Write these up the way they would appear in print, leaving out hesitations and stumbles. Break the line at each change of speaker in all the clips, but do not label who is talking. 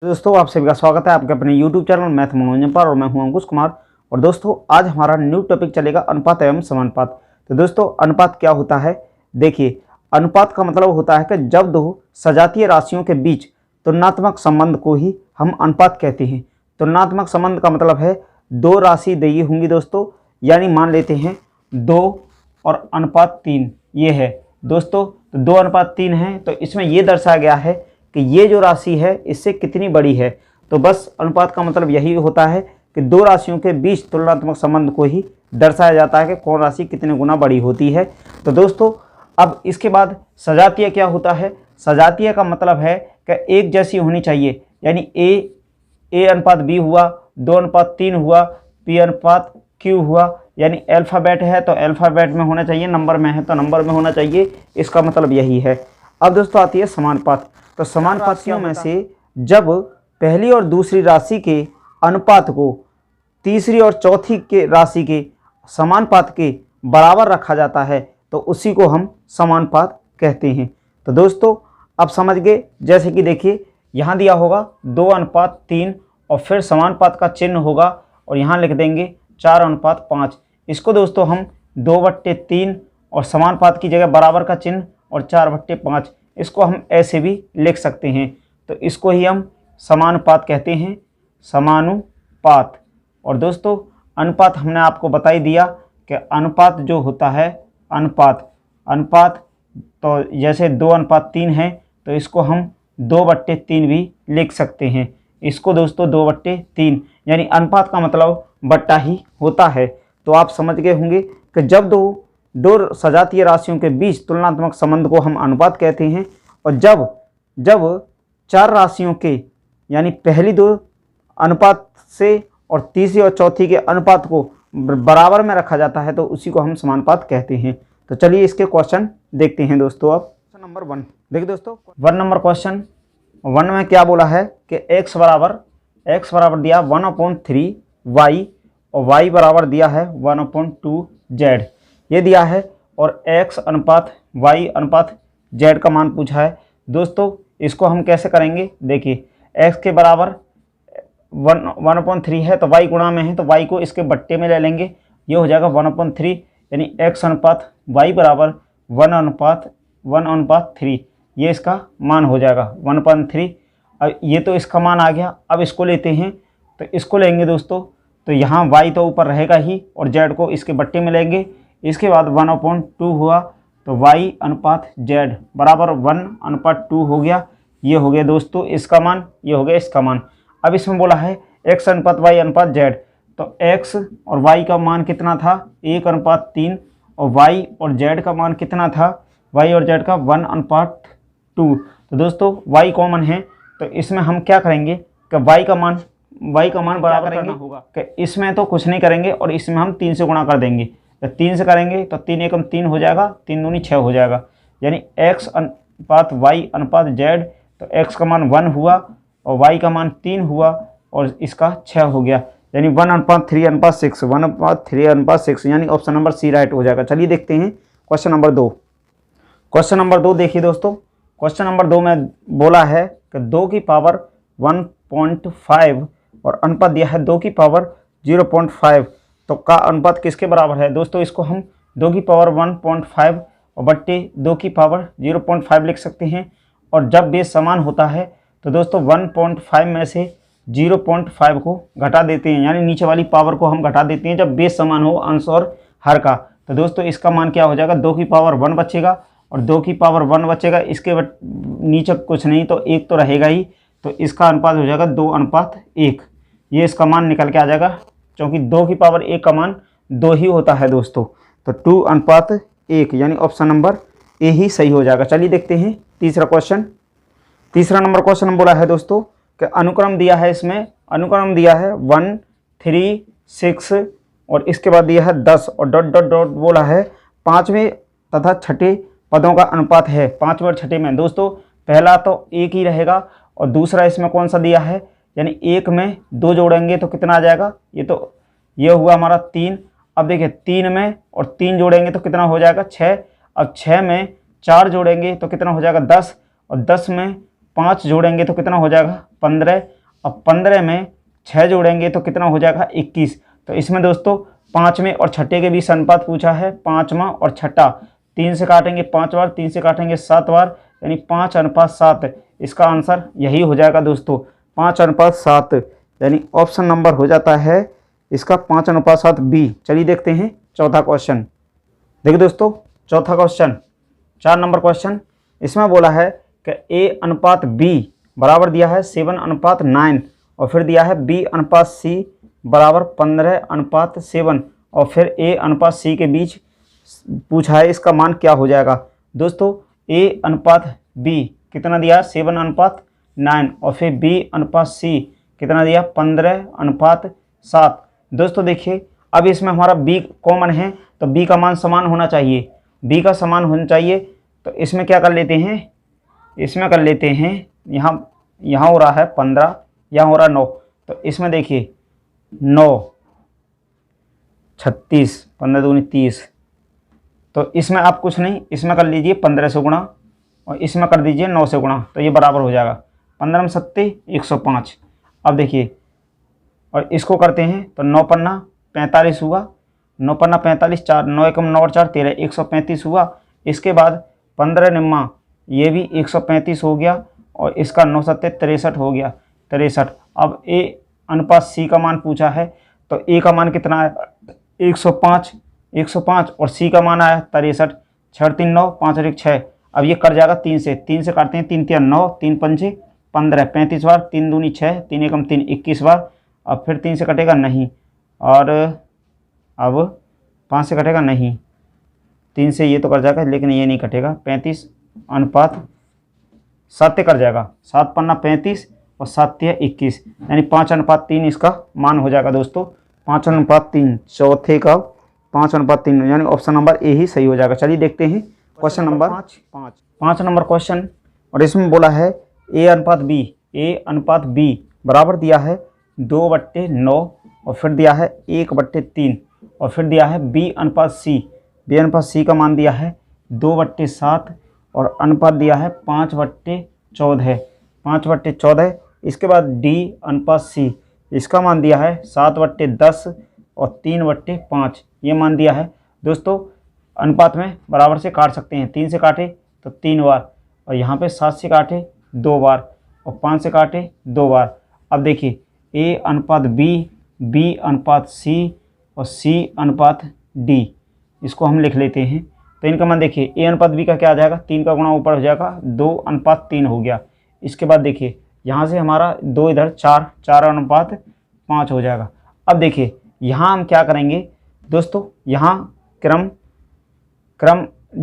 दोस्तों आप सभी का स्वागत है आपके अपने YouTube चैनल मैथ मनोरंजन पर और मैं हूं अंकुश कुमार। और दोस्तों आज हमारा न्यू टॉपिक चलेगा अनुपात एवं समानुपात। तो दोस्तों अनुपात क्या होता है, देखिए अनुपात का मतलब होता है कि जब दो सजातीय राशियों के बीच तुलनात्मक संबंध को ही हम अनुपात कहते हैं। तुलनात्मक संबंध का मतलब है दो राशि दी होंगी दोस्तों, यानी मान लेते हैं 2 और अनुपात 3 ये है दोस्तों। तो 2 अनुपात 3 है, तो इसमें ये दर्शाया गया है कि ये जो राशि है इससे कितनी बड़ी है। तो बस अनुपात का मतलब यही होता है कि दो राशियों के बीच तुलनात्मक संबंध को ही दर्शाया जाता है कि कौन राशि कितने गुना बड़ी होती है। तो दोस्तों अब इसके बाद सजातीय क्या होता है, सजातीय का मतलब है कि एक जैसी होनी चाहिए, यानी ए अनुपात बी हुआ, 2 अनुपात 3 हुआ, पी अनुपात क्यू हुआ, यानी अल्फ़ाबेट है तो अल्फ़ाबेट में होना चाहिए, नंबर में है तो नंबर में होना चाहिए, इसका मतलब यही है। अब दोस्तों आती है समानुपात। तो समानुपातियों में से जब पहली और दूसरी राशि के अनुपात को तीसरी और चौथी के राशि के समानुपात के बराबर रखा जाता है तो उसी को हम समानुपात कहते हैं। तो दोस्तों अब समझ गए, जैसे कि देखिए यहाँ दिया होगा 2 अनुपात 3 और फिर समानुपात का चिन्ह होगा और यहाँ लिख देंगे 4 अनुपात 5। इसको दोस्तों हम 2/3 और समानुपात की जगह बराबर का चिन्ह और 4/5, इसको हम ऐसे भी लिख सकते हैं। तो इसको ही हम समानुपात कहते हैं, समानुपात। और दोस्तों अनुपात हमने आपको बता ही दिया कि अनुपात जो होता है अनुपात तो जैसे 2 अनुपात 3 है तो इसको हम 2/3 भी लिख सकते हैं। इसको दोस्तों 2/3 यानी अनुपात का मतलब बट्टा ही होता है। तो आप समझ गए होंगे कि जब दो सजातीय राशियों के बीच तुलनात्मक संबंध को हम अनुपात कहते हैं, और जब 4 राशियों के यानी पहली 2 अनुपात से और तीसरी और चौथी के अनुपात को बराबर में रखा जाता है तो उसी को हम समानुपात कहते हैं। तो चलिए इसके क्वेश्चन देखते हैं दोस्तों। अब क्वेश्चन नंबर 1 देखिए दोस्तों, 1 नंबर क्वेश्चन 1 में क्या बोला है कि x बराबर दिया 1/3y और y बराबर दिया है 1/2z ये दिया है, और x अनुपात y अनुपात z का मान पूछा है। दोस्तों इसको हम कैसे करेंगे, देखिए x के बराबर 1/3 है तो y गुणा में है तो y को इसके बट्टे में ले लेंगे, ये हो जाएगा 1/3 यानी x अनुपात y बराबर 1/3 ये इसका मान हो जाएगा 1/3। अब ये तो इसका मान आ गया, अब इसको लेते हैं तो इसको लेंगे दोस्तों, तो यहाँ y तो ऊपर रहेगा ही और z को इसके बट्टे में लेंगे। इसके बाद 1/2 हुआ तो y अनुपात z बराबर 1/2 हो गया, ये हो गया दोस्तों इसका मान, ये हो गया इसका मान। अब इसमें बोला है x अनुपात y अनुपात z, तो x और y का मान कितना था 1/3 और y और z का मान कितना था, y और z का 1/2। तो दोस्तों y कॉमन है तो इसमें हम क्या करेंगे कि y का मान बराबर करना होगा कि इसमें तो कुछ नहीं करेंगे और इसमें हम 3 से गुणा कर देंगे। तो 3 से करेंगे तो 3 एकम 3 हो जाएगा, 3 दूनी 6 हो जाएगा, यानी x अनुपात y अनुपात z, तो x का मान 1 हुआ और y का मान 3 हुआ और इसका 6 हो गया, यानी 1/3/6 1/3/6 यानी ऑप्शन नंबर सी राइट हो जाएगा। चलिए देखते हैं क्वेश्चन नंबर 2। क्वेश्चन नंबर 2 देखिए दोस्तों, क्वेश्चन नंबर 2 में बोला है कि 2 की पावर 1.5 और अनुपात दिया है 2 की पावर 0.5, तो का अनुपात किसके बराबर है। दोस्तों इसको हम 2 की पावर 1.5 और बट्टे 2 की पावर 0.5 लिख सकते हैं, और जब बेस समान होता है तो दोस्तों 1.5 में से 0.5 को घटा देते हैं, यानी नीचे वाली पावर को हम घटा देते हैं जब बेस समान हो अंश और हर का। तो दोस्तों इसका मान क्या हो जाएगा, 2 की पावर 1 बचेगा और 2 की पावर 1 बचेगा, इसके नीचे कुछ नहीं तो 1 तो रहेगा ही, तो इसका अनुपात हो जाएगा 2/1, ये इसका मान निकल के आ जाएगा, क्योंकि 2 की पावर 1 का मान 2 ही होता है दोस्तों। तो 2/1 यानी ऑप्शन नंबर ए ही सही हो जाएगा। चलिए देखते हैं तीसरा क्वेश्चन। तीसरा नंबर क्वेश्चन में बोला है दोस्तों कि अनुक्रम दिया है, इसमें अनुक्रम दिया है 1 3 6 और इसके बाद दिया है 10 और डॉट डॉट डॉट बोला है 5वें तथा छठे पदों का अनुपात है 5वें और छठे में। दोस्तों पहला तो 1 ही रहेगा और दूसरा इसमें कौन सा दिया है, यानी 1 में 2 जोड़ेंगे तो कितना आ जाएगा, ये हुआ हमारा 3। अब देखिए 3 में और 3 जोड़ेंगे तो कितना हो जाएगा 6। अब 6 में 4 जोड़ेंगे तो कितना हो जाएगा 10, और 10 में 5 जोड़ेंगे तो कितना हो जाएगा 15, और 15 में 6 जोड़ेंगे तो कितना हो जाएगा 21। तो इसमें दोस्तों 5वें और छठे के बीच अनुपात पूछा है, 5वां और छठा, 3 से काटेंगे 5 बार, 3 से काटेंगे 7 बार, यानी 5:7। इसका आंसर यही हो जाएगा दोस्तों 5:7, यानी ऑप्शन नंबर हो जाता है इसका 5:7 बी। चलिए देखते हैं चौथा क्वेश्चन। देखिए दोस्तों चौथा क्वेश्चन 4 नंबर क्वेश्चन, इसमें बोला है कि A/B बराबर दिया है 7:9, और फिर दिया है B/C बराबर 15:7, और फिर A/C के बीच पूछा है इसका मान क्या हो जाएगा। दोस्तों A/B कितना दिया 7:9, और फिर B/C कितना दिया 15:7। दोस्तों देखिए अब इसमें हमारा B कॉमन है तो B का मान समान होना चाहिए, B का समान होना चाहिए। तो इसमें क्या कर लेते हैं, इसमें कर लेते हैं, यहाँ हो रहा है 15, यहाँ हो रहा है 9, तो इसमें देखिए 9, 36, 15 दूनी 30, तो इसमें आप कुछ नहीं, इसमें कर लीजिए 15 से गुणा और इसमें कर दीजिए 9 से गुणा, तो ये बराबर हो जाएगा 15 में 7 105। अब देखिए और इसको करते हैं तो 9 पन्ना 45 हुआ, 9 पन्ना 45, 4 9 एकम 9 और 4 13, 135 हुआ। इसके बाद 15 निम्मा ये भी 135 हो गया, और इसका 9 7 63 हो गया 63। अब A/C का मान पूछा है, तो A का मान कितना है 105 और C का मान आया 63, 6 3 9, 5 और 1 6। अब ये कट जाएगा 3 से काटते हैं, 3 3 9, 3 5 15, 35 बार, 3 दूनी 6, 3 एकम 3 21 बार। अब फिर 3 से कटेगा नहीं, और अब 5 से कटेगा नहीं, 3 से ये तो कट जाएगा लेकिन ये नहीं कटेगा, 35:7 कट जाएगा, 7 पन्ना 35 और 7 21, यानी 5:3 इसका मान हो जाएगा दोस्तों, 5:3 चौथे का 5:3, यानी ऑप्शन नंबर ए ही सही हो जाएगा। चलिए देखते हैं क्वेश्चन नंबर 5 नंबर क्वेश्चन, और इसमें बोला है A/B बराबर दिया है 2/9, और फिर दिया है 1/3, और फिर दिया है B/C का मान दिया है 2/7, और अनुपात दिया है 5/14। इसके बाद D/C इसका मान दिया है 7/10 और 3/5, ये मान दिया है दोस्तों। अनुपात में बराबर से काट सकते हैं, 3 से काटे तो 3 बार, और यहाँ पे 7 से काटे 2 बार, और 5 से काटे 2 बार। अब देखिए A/B, B/C और C/D, इसको हम लिख लेते हैं। तो इनका मान देखिए A/B का क्या आ जाएगा, 3 का गुणा ऊपर हो जाएगा, 2/3 हो गया। इसके बाद देखिए यहाँ से हमारा 2 इधर 4/5 हो जाएगा। अब देखिए यहाँ हम क्या करेंगे दोस्तों, यहाँ क्रम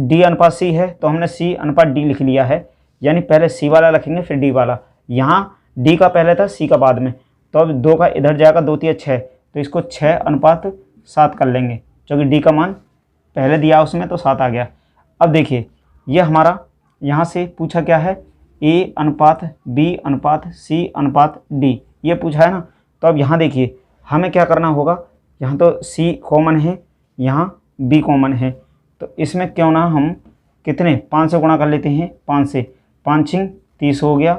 D/C है तो हमने C/D लिख लिया है, यानी पहले C वाला लिखेंगे फिर D वाला। यहाँ D का पहले था C का बाद में, तो अब 2 का इधर जाएगा, 2 3 6, तो इसको 6:7 कर लेंगे, क्योंकि D का मान पहले दिया उसमें तो 7 आ गया। अब देखिए ये हमारा यहाँ से पूछा क्या है A/B/C/D, ये पूछा है ना। तो अब यहाँ देखिए हमें क्या करना होगा, यहाँ तो C कॉमन है, यहाँ B कॉमन है, तो इसमें क्यों ना हम कितने 5 से गुणा कर लेते हैं, 5 से, 5 6 30 हो गया,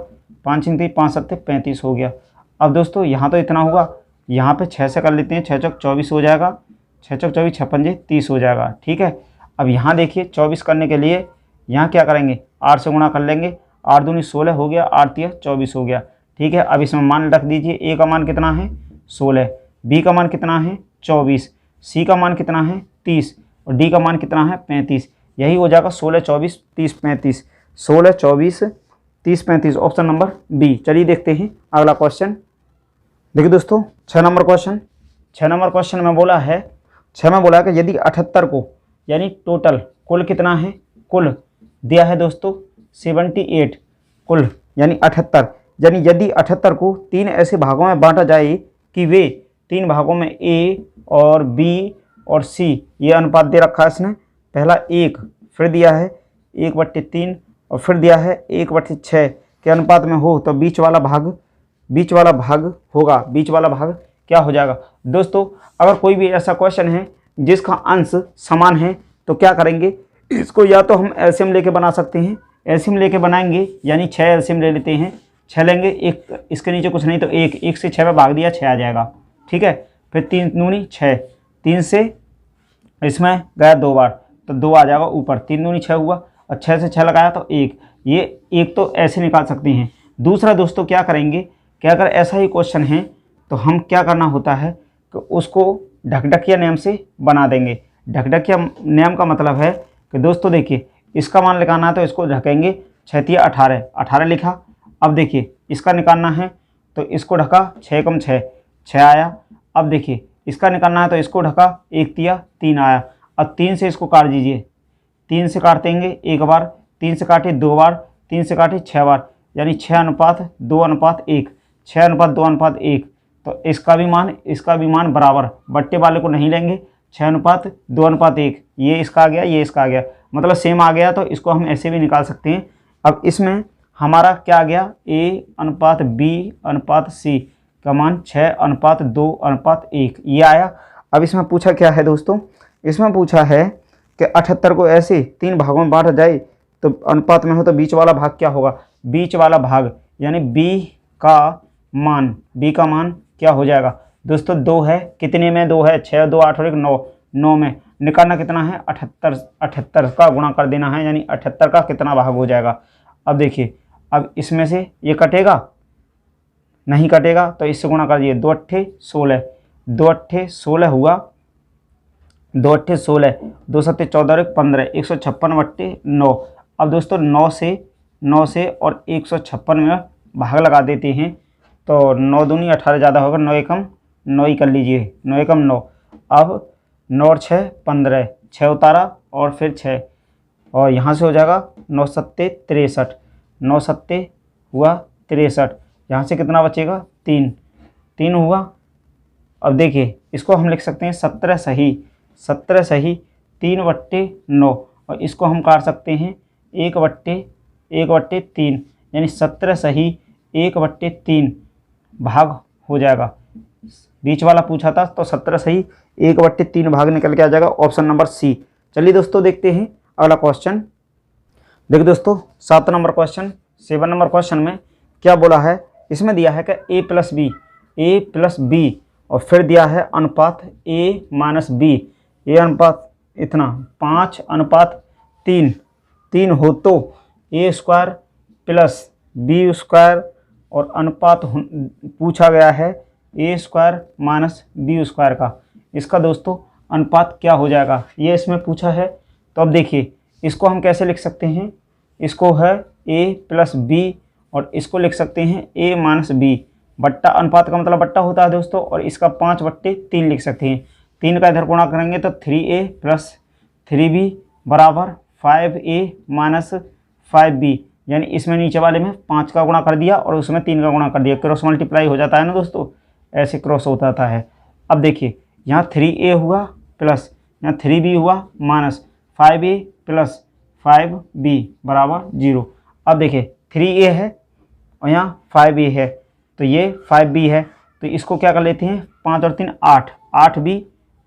5 6 5 7 35 हो गया। अब दोस्तों यहाँ तो इतना होगा, यहाँ पे 6 से कर लेते हैं, 6 चौक 24 हो जाएगा, 6 चौक 24, 6 पंजे 30 हो जाएगा, ठीक है। अब यहाँ देखिए 24 करने के लिए यहाँ क्या करेंगे, 8 से गुणा कर लेंगे, 8 दूनी 16 हो गया, 8 3 24 हो गया, ठीक है। अब इसमें मान रख दीजिए, A का मान कितना है 16, B का मान कितना है 24, C का मान कितना है 30, और D का मान कितना है 35। यही हो जाएगा 16 24 30 35, 16 24 30 35, ऑप्शन नंबर बी। चलिए देखते हैं अगला क्वेश्चन। देखिए दोस्तों 6 नंबर क्वेश्चन में बोला है, 6 में बोला है कि यदि 78 को, यानी टोटल कुल कितना है, कुल दिया है दोस्तों 78, कुल यानी 78, यानी यदि 78 को 3 ऐसे भागों में बांटा जाए कि वे 3 भागों में A और B और C, ये अनुपात दे रखा है इसने, पहला 1, फिर दिया है 1/3 और फिर दिया है 1/6 के अनुपात में हो, तो बीच वाला भाग होगा, बीच वाला भाग क्या हो जाएगा दोस्तों। अगर कोई भी ऐसा क्वेश्चन है जिसका अंश समान है तो क्या करेंगे, इसको या तो हम एलसीएम लेके बना सकते हैं एलसीएम लेके बनाएंगे, यानी 6 एलसीएम ले लेते हैं। 6 लेंगे, एक इसके नीचे कुछ नहीं तो एक से 6 में भाग दिया 6 आ जाएगा। ठीक है, फिर 3 दूनी 6, 3 से इसमें गया 2 बार तो 2 आ जाएगा ऊपर, 3 दूनी 6 हुआ, और 6 से 6 लगाया तो 1। ये एक तो ऐसे निकाल सकते हैं। दूसरा दोस्तों क्या करेंगे कि अगर ऐसा ही क्वेश्चन है तो हम क्या करना होता है कि उसको ढकढकिया नियम से बना देंगे। ढकढकिया नियम का मतलब है कि दोस्तों देखिए, इसका मान निकालना है तो इसको ढकेंगे, 6 18, 18 लिखा। अब देखिए इसका निकालना है तो इसको ढका, 6 कम 6, 6 आया। अब देखिए इसका निकालना है तो इसको ढका, 1 तिया 3 आया। अब 3 से इसको काट दीजिए, 3 से काटेंगे 1 बार, 3 से काटे 2 बार, 3 से काटे 6 बार, यानी 6:2:1, 6:2:1। तो इसका भी मान बराबर, बट्टे वाले को नहीं लेंगे, 6:2:1, ये इसका आ गया, ये इसका आ गया, मतलब सेम आ गया। तो इसको हम ऐसे भी निकाल सकते हैं। अब इसमें हमारा क्या आ गया, A/B/C का मान 6:2:1 ये आया। अब इसमें पूछा क्या है दोस्तों, इसमें पूछा है कि 78 को ऐसे 3 भागों में बांटा जाए तो अनुपात में हो तो बीच वाला भाग क्या होगा। बीच वाला भाग यानी B का मान क्या हो जाएगा दोस्तों, 2 है, कितने में 2 है, 6 2 8 और 1 9, 9 में निकालना कितना है 78 का गुणा कर देना है, यानी 78 का कितना भाग हो जाएगा। अब देखिए, अब इसमें से ये कटेगा नहीं, कटेगा तो इससे गुणा कर दिए, 2 8 16, 2 8 16 हुआ, 2 8 16, 2 7 14 और 1 15, 156/9। अब दोस्तों 9 से और 156 में भाग लगा देते हैं तो 9 दूनी 18 ज़्यादा होगा, 9 एकम 9 ही कर लीजिए, 9 एकम 9। अब 9 और 6 15, 6 उतारा और फिर 6, और यहाँ से हो जाएगा 9 7 63, 9 7 हुआ 63, यहाँ से कितना बचेगा 3 हुआ। अब देखिए इसको हम लिख सकते हैं 17 सही 3/9, और इसको हम काट सकते हैं 1/3, यानी 17 सही 1/3 भाग हो जाएगा। बीच वाला पूछा था तो 17 सही 1/3 भाग निकल के आ जाएगा, ऑप्शन नंबर सी। चलिए दोस्तों देखते हैं अगला क्वेश्चन। देखिए दोस्तों 7 नंबर क्वेश्चन में क्या बोला है, इसमें दिया है कि A+B और फिर दिया है अनुपात A-B। ये अनुपात इतना 5:3 हो तो A² + B² और अनुपात पूछा गया है A² - B² का। इसका दोस्तों अनुपात क्या हो जाएगा, ये इसमें पूछा है। तो अब देखिए इसको हम कैसे लिख सकते हैं, इसको है A+B और इसको लिख सकते हैं A - B। बट्टा, अनुपात का मतलब बट्टा होता है दोस्तों, और इसका 5/3 लिख सकते हैं। 3 का इधर गुणा करेंगे तो 3A + 3B बराबर 5A - 5B, यानी इसमें नीचे वाले में 5 का गुणा कर दिया और उसमें 3 का गुणा कर दिया, क्रॉस मल्टीप्लाई हो जाता है ना दोस्तों, ऐसे क्रॉस होता था है। अब देखिए यहाँ 3A हुआ प्लस यहाँ 3B हुआ माइनस 5A + 5B बराबर 0। अब देखिए 3A है और यहाँ 5A है, तो ये 5B है, तो इसको क्या कर लेते हैं 5 और 3 8,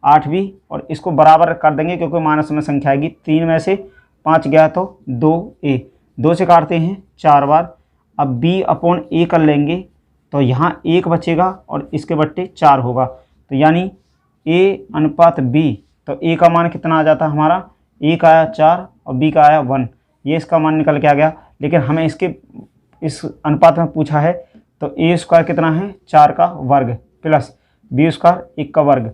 8B और इसको बराबर कर देंगे क्योंकि माइनस में संख्या आएगी। 3 में से 5 गया तो 2A, 2 से काटते हैं 4 बार। अब B/A कर लेंगे तो यहाँ 1 बचेगा और इसके बट्टे 4 होगा, तो यानी A/B। तो A का मान कितना आ जाता है हमारा, A का आया 4 और B का आया 1, ये इसका मान निकल के आ गया। लेकिन हमें इस अनुपात में पूछा है तो A² कितना है 4 का वर्ग प्लस B² 1 का वर्ग,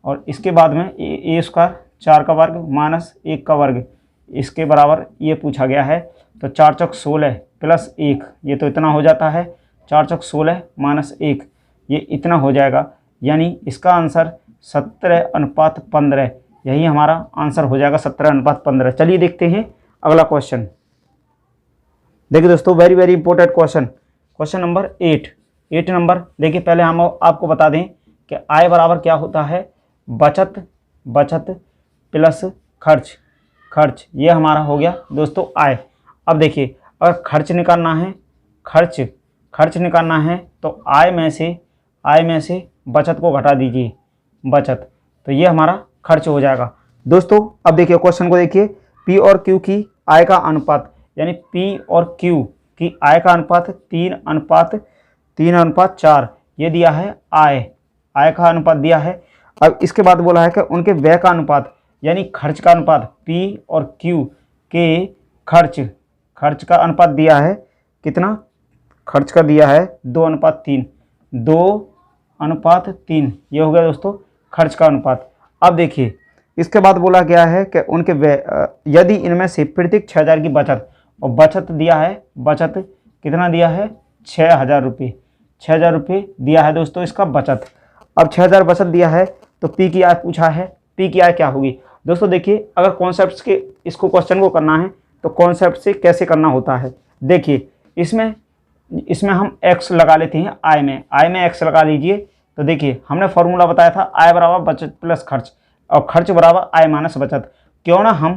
और इसके बाद में A² 4 का वर्ग माइनस 1 का वर्ग, इसके बराबर ये पूछा गया है। तो 4 चौक 16 प्लस 1, ये तो इतना हो जाता है, 4 चौक 16 माइनस 1, ये इतना हो जाएगा। यानी इसका आंसर 17:15, यही हमारा आंसर हो जाएगा 17:15। चलिए देखते हैं अगला क्वेश्चन। देखिए दोस्तों very very important question number 8 number. देखिए पहले हम आपको बता दें कि आय बराबर क्या होता है, बचत प्लस खर्च, ये हमारा हो गया दोस्तों आय। अब देखिए अगर खर्च निकालना है तो आय में से बचत को घटा दीजिए, बचत, तो ये हमारा खर्च हो जाएगा दोस्तों। अब देखिए क्वेश्चन को देखिए, P और Q की आय का अनुपात यानी P और Q की आय का अनुपात 3:4 ये दिया है आय का अनुपात दिया है। अब इसके बाद बोला है कि उनके व्यय का अनुपात यानी खर्च का अनुपात P और Q के खर्च का अनुपात दिया है कितना, खर्च का दिया है 2:3 2:3 ये हो गया दोस्तों खर्च का अनुपात। अब देखिए इसके बाद बोला गया है कि उनके यदि इनमें से प्रत्येक 6,000 की बचत, और बचत दिया है, बचत कितना दिया है 6,000 रुपये, 6,000 रुपये दिया है दोस्तों इसका बचत। अब 6,000 बचत दिया है तो P की आय पूछा है, P की आय क्या होगी दोस्तों। देखिए अगर कॉन्सेप्ट के इसको क्वेश्चन को करना है तो कॉन्सेप्ट से कैसे करना होता है। देखिए इसमें हम x लगा लेते हैं आय में x लगा लीजिए। तो देखिए हमने फॉर्मूला बताया था आय बराबर बचत प्लस खर्च और खर्च बराबर आय माइनस बचत। क्यों ना हम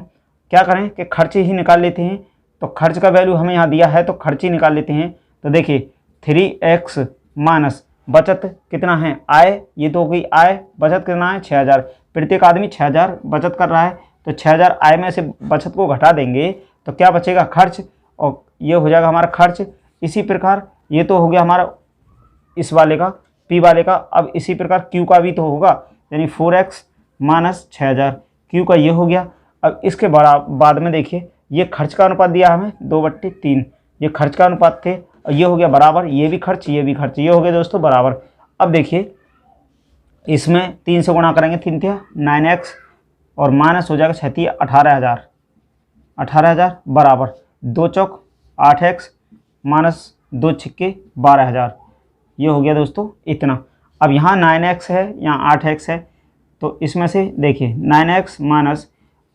क्या करें कि खर्च ही निकाल लेते हैं, तो खर्च का वैल्यू हमें यहाँ दिया है तो खर्च ही निकाल लेते हैं। तो देखिए 3x माइनस बचत कितना है आय, ये तो हो गई आय, बचत कितना है 6,000, प्रत्येक आदमी 6,000 बचत कर रहा है तो 6,000 आय में से बचत को घटा देंगे तो क्या बचेगा खर्च, और ये हो जाएगा हमारा खर्च। इसी प्रकार ये तो हो गया हमारा इस वाले का P वाले का। अब इसी प्रकार Q का भी तो होगा, यानी 4x माइनस 6,000 Q का ये हो गया। अब इसके बाद में देखिए ये खर्च का अनुपात दिया हमें 2/3, ये खर्च का अनुपात थे और ये हो गया बराबर, ये भी खर्च ये भी खर्च, ये हो गया दोस्तों बराबर। अब देखिए इसमें 3 से गुणा करेंगे 3 9x और माइनस हो जाएगा 6 18,000 बराबर 2 चौक 8x माइनस 2 छिक्के 12,000, ये हो गया दोस्तों इतना। अब यहाँ 9x है यहाँ 8x है तो इसमें से देखिए 9x माइनस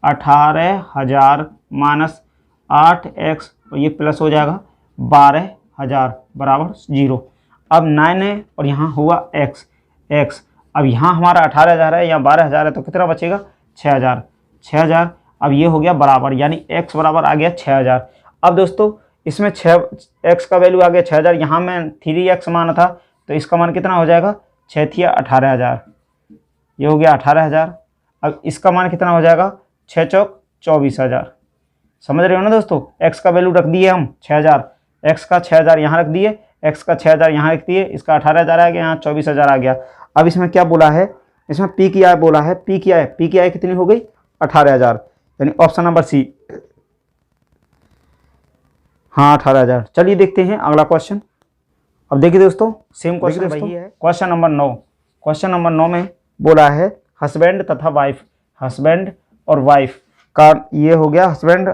18,000 माइनस 8x और ये प्लस हो जाएगा 12,000 बराबर 0। अब 9 है और यहाँ हुआ x, अब यहाँ हमारा 18,000 है यहाँ 12,000 है तो कितना बचेगा 6,000। अब ये हो गया बराबर, यानी x बराबर आ गया 6,000। अब दोस्तों इसमें x का वैल्यू आ गया 6,000, यहाँ में 3x माना था तो इसका मान कितना हो जाएगा 6 × 18,000, ये हो गया 18,000। अब इसका मान कितना हो जाएगा 6 चौक 24,000। समझ रहे हो ना दोस्तों, x का वैल्यू रख दिए हम 6,000, x का 6,000 यहाँ रख दिए, x का 6,000 यहाँ रख दिए, इसका 18,000 आ गया, यहाँ 24,000 आ गया। अब इसमें क्या बोला है, इसमें P की आय बोला है, P की आय कितनी हो गई 18,000, यानी ऑप्शन नंबर सी, हाँ 18,000। चलिए देखते हैं अगला क्वेश्चन। अब देखिए दोस्तों सेम क्वेश्चन वही है, क्वेश्चन नंबर 9। क्वेश्चन नंबर 9 में बोला है हस्बैंड तथा वाइफ, हस्बैंड और वाइफ का ये हो गया, हस्बैंड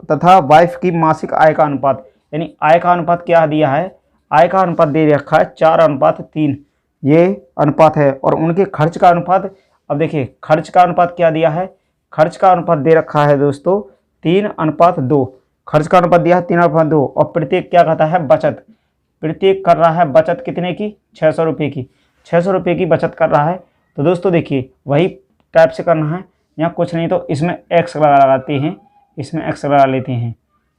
तथा वाइफ की मासिक आय का अनुपात, यानी आय का अनुपात क्या दिया है, आय का अनुपात दे रखा है 4:3 ये अनुपात है, और उनके खर्च का अनुपात, अब देखिए खर्च का अनुपात क्या दिया है, खर्च का अनुपात दे रखा है दोस्तों 3:2, खर्च का अनुपात दिया है 3:2, और प्रत्येक क्या कहता है बचत, प्रत्येक कर रहा है बचत कितने की 600 रुपये की, 600 रुपये की बचत कर रहा है। तो दोस्तों देखिए वही टाइप से करना है, यहाँ कुछ नहीं तो इसमें x लगाते हैं, इसमें x लगा लेते हैं,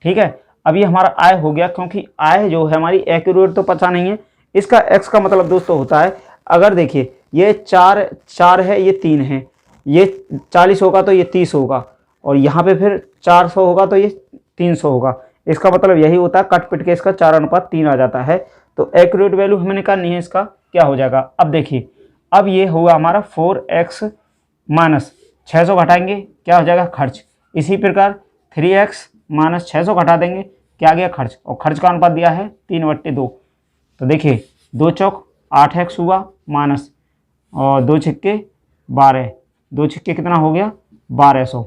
ठीक है। अब ये हमारा आय हो गया, क्योंकि आय जो है हमारी एक्यूरेट तो पता नहीं है, इसका x का मतलब दोस्तों होता है, अगर देखिए ये 4 है ये 3 है, ये 40 होगा तो ये 30 होगा, और यहाँ पे फिर 400 होगा तो ये 300 होगा, इसका मतलब यही होता है, कट पिट के इसका 4:3 आ जाता है। तो एक्यूरेट वैल्यू हमें निकालनी है, इसका क्या हो जाएगा। अब देखिए अब ये हुआ हमारा 4x माइनस 600 घटाएंगे क्या हो जाएगा खर्च, इसी प्रकार 3x माइनस 600 घटा देंगे क्या आ गया खर्च, और खर्च का अनुपात दिया है 3/2। तो देखिए 2 चौक 8x हुआ माइनस और 2 छिक्के 12, 2 छिक्के कितना हो गया 1200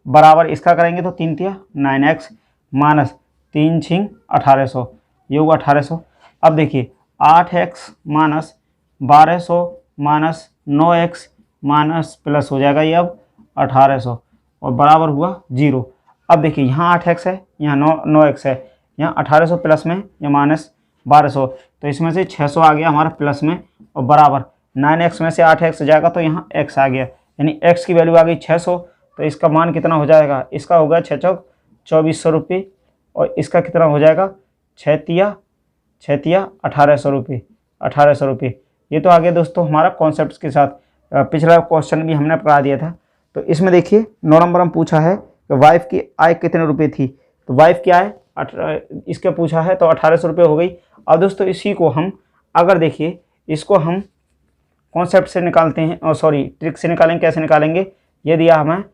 बराबर, इसका करेंगे तो 3 × 9x माइनस 3 × 1800, ये हुआ 1800। अब देखिए 8x minus 1200 minus 9x minus plus हो जाएगा ये अब 1800 और बराबर हुआ 0। अब देखिए यहाँ 8x है यहाँ 9x है, यहाँ 1800 प्लस में या माइनस 1200, तो इसमें से 600 आ गया हमारा प्लस में, और बराबर 9x में से 8x जाएगा तो यहाँ x आ गया, यानी x की वैल्यू आ गई 600। तो इसका मान कितना हो जाएगा, इसका होगा 6 चौक 2400 रुपये, और इसका कितना हो जाएगा 6 × 1800 रुपये, 1800 रुपये। ये तो आगे दोस्तों हमारा कॉन्सेप्ट के साथ पिछला क्वेश्चन भी हमने पढ़ा दिया था। तो इसमें देखिए 9 नंबर में पूछा है कि वाइफ की आय कितने रुपए थी। तो वाइफ की आय इसके पूछा है तो 1800 रुपये हो गई। अब दोस्तों इसी को हम अगर देखिए इसको हम कॉन्सेप्ट से निकालते हैं, और सॉरी ट्रिक से निकालेंगे। कैसे निकालेंगे, ये दिया हमें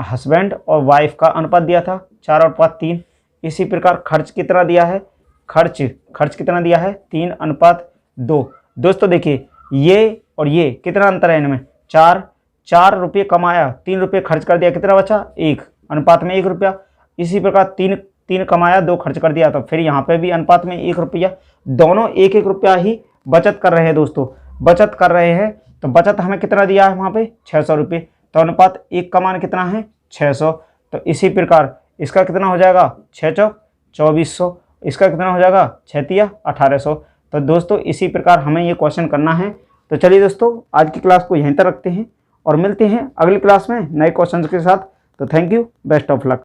हस्बैंड और वाइफ का अनुपात दिया था 4:3। इसी प्रकार खर्च कितना दिया है, खर्च कितना दिया है 3:2। दोस्तों देखिए ये और ये कितना अंतर है इनमें, 4 रुपये कमाया, 3 रुपये खर्च कर दिया, कितना बचा 1, अनुपात में 1 रुपया। इसी प्रकार 3 कमाया 2 खर्च कर दिया, तो फिर यहाँ पे भी अनुपात में 1 रुपया। दोनों 1-1 रुपया ही बचत कर रहे हैं दोस्तों, बचत कर रहे हैं। तो बचत हमें कितना दिया है वहाँ पे 600 रुपये, तो अनुपात 1 का मान कितना है 600। तो इसी प्रकार इसका कितना हो जाएगा 6 चौक 2400, इसका कितना हो जाएगा 6 तिया 1800। तो दोस्तों इसी प्रकार हमें ये क्वेश्चन करना है। तो चलिए दोस्तों आज की क्लास को यहीं तक रखते हैं और मिलते हैं अगली क्लास में नए क्वेश्चन के साथ। तो thank you, best of luck.